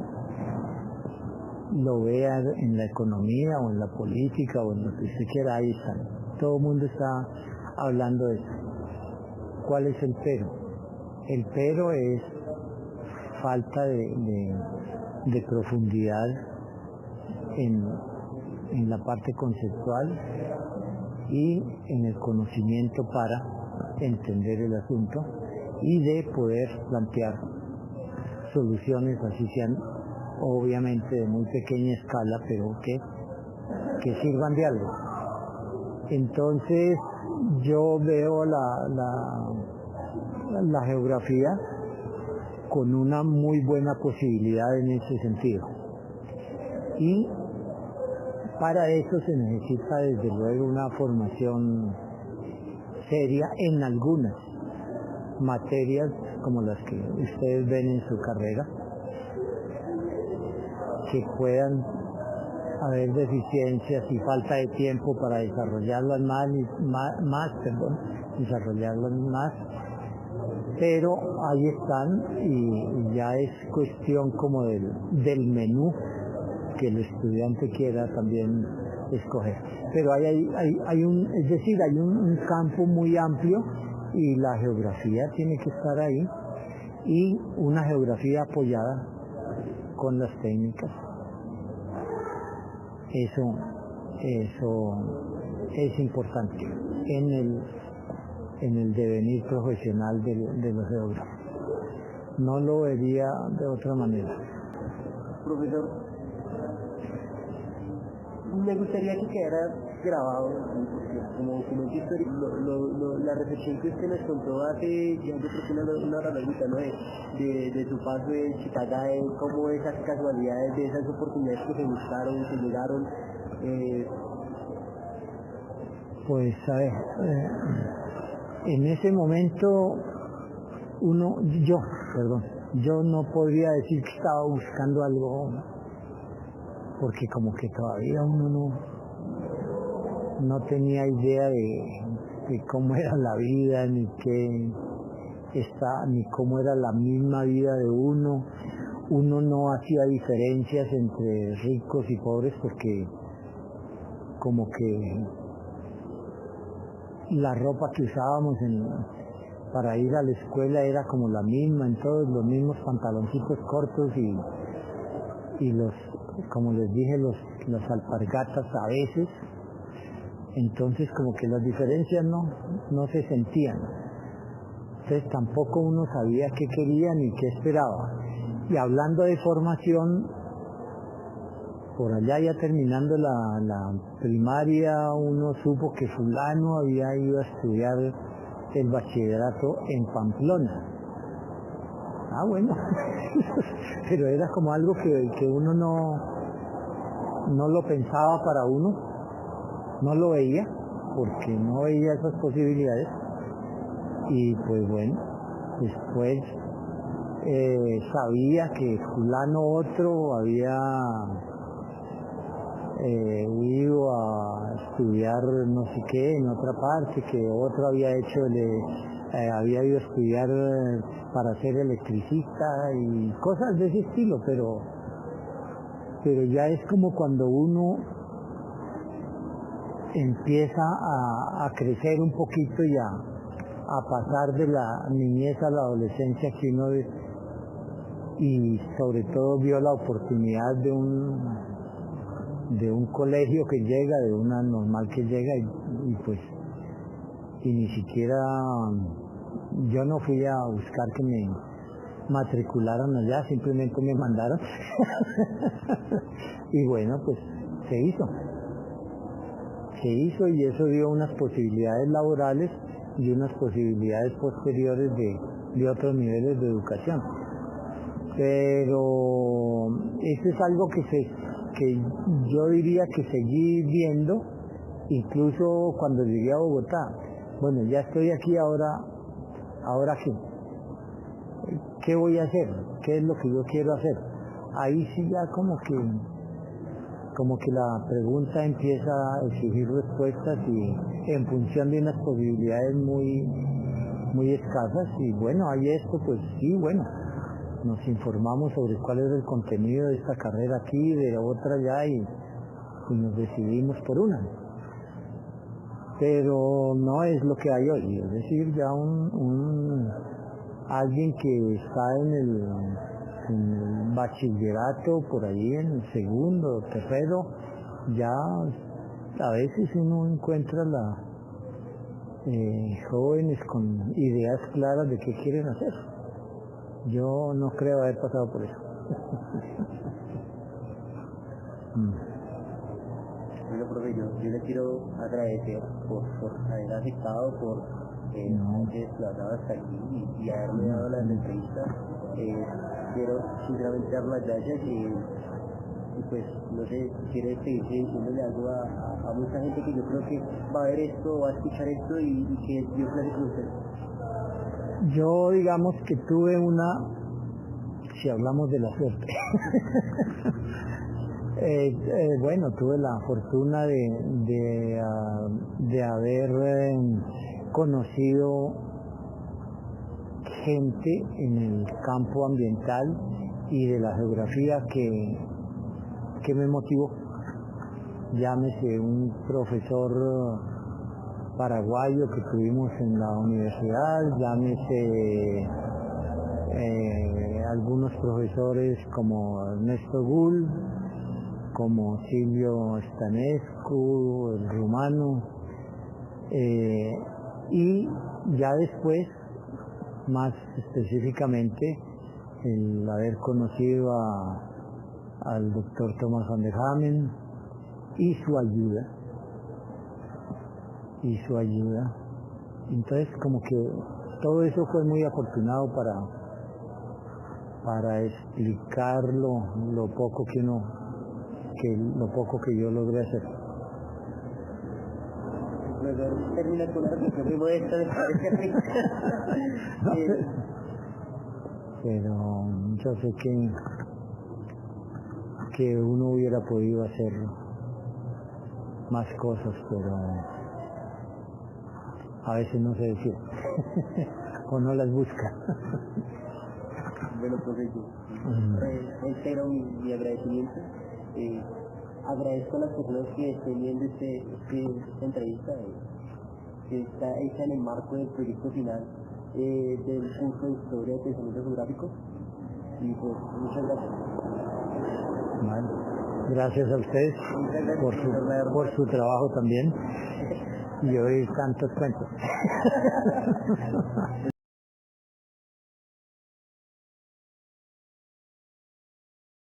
lo vea en la economía o en la política o en lo que usted quiera, ahí están. Todo el mundo está hablando de eso. ¿Cuál es el pero? El pero es falta de profundidad en la parte conceptual y en el conocimiento para entender el asunto y de poder plantear soluciones, así sean obviamente de muy pequeña escala, pero que sirvan de algo. Entonces yo veo la geografía con una muy buena posibilidad en ese sentido. Y para eso se necesita desde luego una formación seria en algunas materias como las que ustedes ven en su carrera, que puedan haber deficiencias y falta de tiempo para desarrollarlas desarrollarlas más, pero ahí están y ya es cuestión como del menú que el estudiante quiera también escoger. Pero hay un campo muy amplio y la geografía tiene que estar ahí, y una geografía apoyada con las técnicas. Eso es importante en el devenir profesional de los geógrafos. No lo vería de otra manera. Profesor, me gustaría que quedara grabado, porque como histórico, la reflexión que usted nos contó hace, yo creo que una hora larguita, ¿no? De su paso en Chicagae, cómo esas casualidades, de esas oportunidades que se buscaron, que llegaron. Pues a ver, en ese momento yo no podría decir que estaba buscando algo, porque como que todavía uno no tenía idea de cómo era la vida, ni cómo era la misma vida de uno. Uno no hacía diferencias entre ricos y pobres, porque como que la ropa que usábamos para ir a la escuela era como la misma, en todos los mismos pantaloncitos cortos y los, como les dije, las alpargatas a veces. Entonces como que las diferencias no se sentían. Entonces tampoco uno sabía qué quería ni qué esperaba. Y hablando de formación, por allá ya terminando la primaria, uno supo que fulano había ido a estudiar el bachillerato en Pamplona. Ah, bueno, pero era como algo que uno no lo pensaba para uno, no lo veía, porque no veía esas posibilidades. Y pues bueno, después sabía que fulano otro había ido a estudiar no sé qué en otra parte, que otro había había ido a estudiar para ser electricista y cosas de ese estilo, pero ya es como cuando uno empieza a crecer un poquito y a pasar de la niñez a la adolescencia, que uno y sobre todo vio la oportunidad de un colegio que llega, de una normal que llega y ni siquiera yo no fui a buscar que me matricularan allá, simplemente me mandaron y bueno, pues se hizo y eso dio unas posibilidades laborales y unas posibilidades posteriores de otros niveles de educación. Pero eso es algo que yo diría que seguí viendo, incluso cuando llegué a Bogotá. Bueno, ya estoy aquí, ahora ¿qué voy a hacer? ¿Qué es lo que yo quiero hacer? Ahí sí ya como que la pregunta empieza a exigir respuestas y en función de unas posibilidades muy, muy escasas. Y bueno, hay esto, pues sí, bueno, nos informamos sobre cuál es el contenido de esta carrera aquí, de otra allá, y nos decidimos por una. Pero no es lo que hay hoy, es decir, ya alguien que está en el bachillerato, por ahí en el segundo, tercero, ya a veces uno encuentra jóvenes con ideas claras de qué quieren hacer. Yo no creo haber pasado por eso. Bueno, profe, yo le quiero agradecer por haber aceptado, por haberse desplazado hasta aquí y haberme dado las entrevistas. Quiero sinceramente dar las gracias y pues no sé, quiere seguir diciéndole algo a mucha gente que yo creo que va a ver esto, va a escuchar esto y que Dios le con usted. Yo digamos que tuve si hablamos de la suerte, Bueno, tuve la fortuna de haber conocido gente en el campo ambiental y de la geografía que me motivó. Llámese un profesor paraguayo que tuvimos en la universidad, llámese algunos profesores como Ernesto Gull, como Silvio Stanescu, el rumano, y ya después, más específicamente, el haber conocido al doctor Thomas van der Hamen y su ayuda. Entonces, como que todo eso fue muy afortunado para explicar lo poco que yo logré hacer. Termina con una reflexión muy modesta, me parece. Pero yo sé que uno hubiera podido hacer más cosas, pero a veces no se decide o no las busca. Bueno, profesor, reitero mi agradecimiento. Agradezco a las personas que estén viendo esta entrevista, que está hecha en el marco del proyecto final del curso de Historia de Pensamiento Geográfico. Y pues, muchas gracias. Bueno, gracias a ustedes por su trabajo también y oír tantos cuentos.